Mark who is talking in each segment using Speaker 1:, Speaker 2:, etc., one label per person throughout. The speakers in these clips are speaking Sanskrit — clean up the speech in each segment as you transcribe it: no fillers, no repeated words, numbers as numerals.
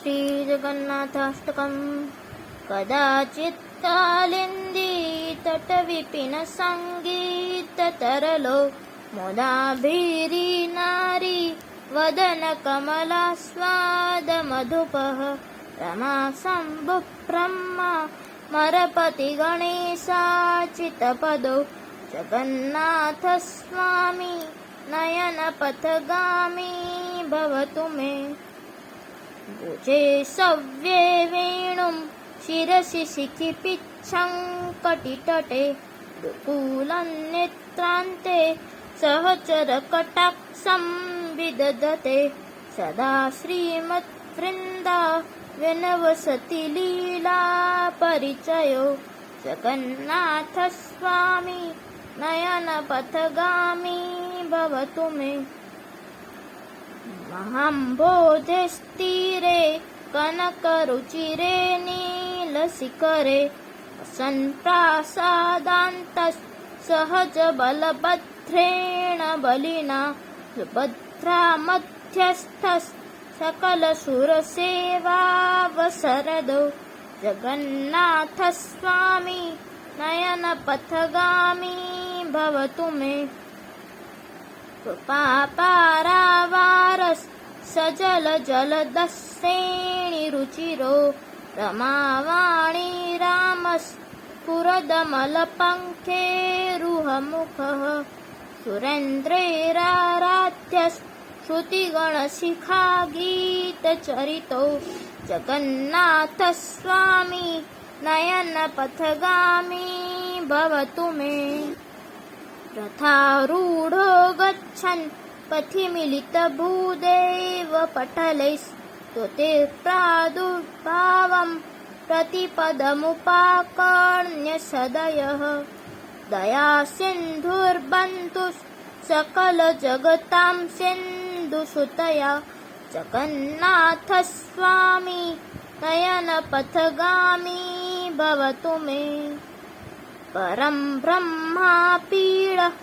Speaker 1: श्रीजगन्नाथाष्टकम् कदाचित् कालिन्दी तटविपिनसङ्गीततरलो मुदाभिरी नारी वदनकमलास्वादमधुपः रमाशम्भुः ब्रह्मा मरपतिगणेशाचितपदो जगन्नाथस्वामी नयनपथगामी भवतु मे। भुजे सव्ये वेणुं शिरसि शिखिपिच्छं कटितटे दुकूलं नेत्रान्ते सहचरकटाक्षं विदधते सदा श्रीमद्वृन्दा विनवसति लीला परिचयो जगन्नाथस्वामी नयनपथगामी भवतु मे। महाम्भोधिस्तीरे कनकरुचिरे नीलशिखरे वसन्प्रासादान्तः सहजबलभद्रेण बलिना सुभद्रा मध्यस्थः सकलसुरसेवावसरदो जगन्नाथस्वामी नयनपथगामी भवतु मे। कृपापारावारः सजलजलदस्येणिरुचिरो रमावाणी रामस्फुरदमलपङ्खेरुहमुखः सुरेन्द्रैराराध्यः श्रुतिगणशिखागीतचरितो जगन्नाथस्वामी नयनपथगामी भवतु मे। रथारूढो गच्छन् पथि मिलितभूदेवपटलैस्तुतिप्रादुर्भावं प्रतिपदमुपाकर्ण्य सदयः दयासिन्धुर्बन्धुः सकलजगतां सिन्धुसुतया जगन्नाथस्वामी नयनपथगामी भवतु मे। परं ब्रह्मापीडः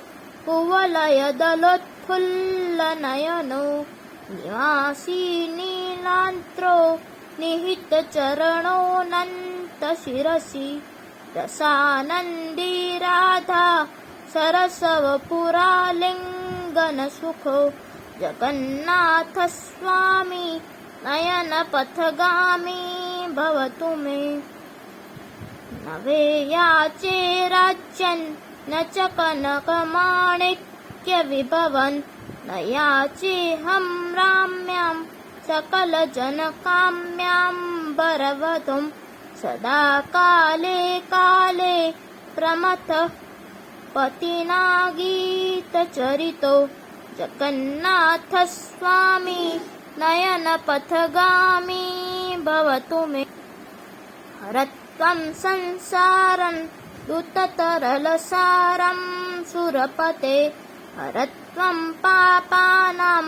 Speaker 1: कुवलयदलोत्फुल्लनयनो निवासी नीलान्त्रो निहितचरणोऽनन्तशिरसि रसानन्दी राधा सरसवपुरालिङ्गनसुखो जगन्नाथस्वामी नयनपथगामी भवतु मे। न वेयाचे राज्यन् न च कनकमाणिक्यविभवन् न याचेऽहं राम्यां सकलजनकाम्यां वरवधुं सदा काले काले प्रमथः पतिनागीतचरितो जगन्नाथस्वामी नयनपथगामी भवतु मे। हरत्वं संसारं दुततरलसारं सुरपते हरत्वं पापानां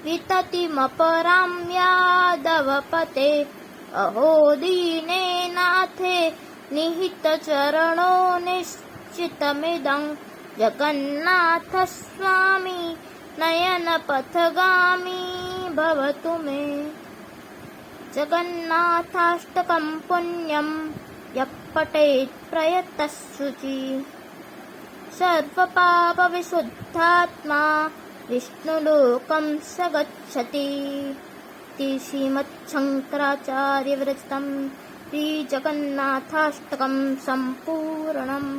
Speaker 1: विततिमपरां यादवपते अहो दीने नाथे निहितचरणो निश्चितमिदं जगन्नाथस्वामी नयनपथगामी भवतु मे। जगन्नाथाष्टकं पुण्यं यः पठेत् प्रयतः शुचिः सर्वपापविशुद्धात्मा विष्णुलोकं स गच्छति। श्रीमच्छङ्कराचार्यविरचितं श्रीजगन्नाथाष्टकं सम्पूर्णम्।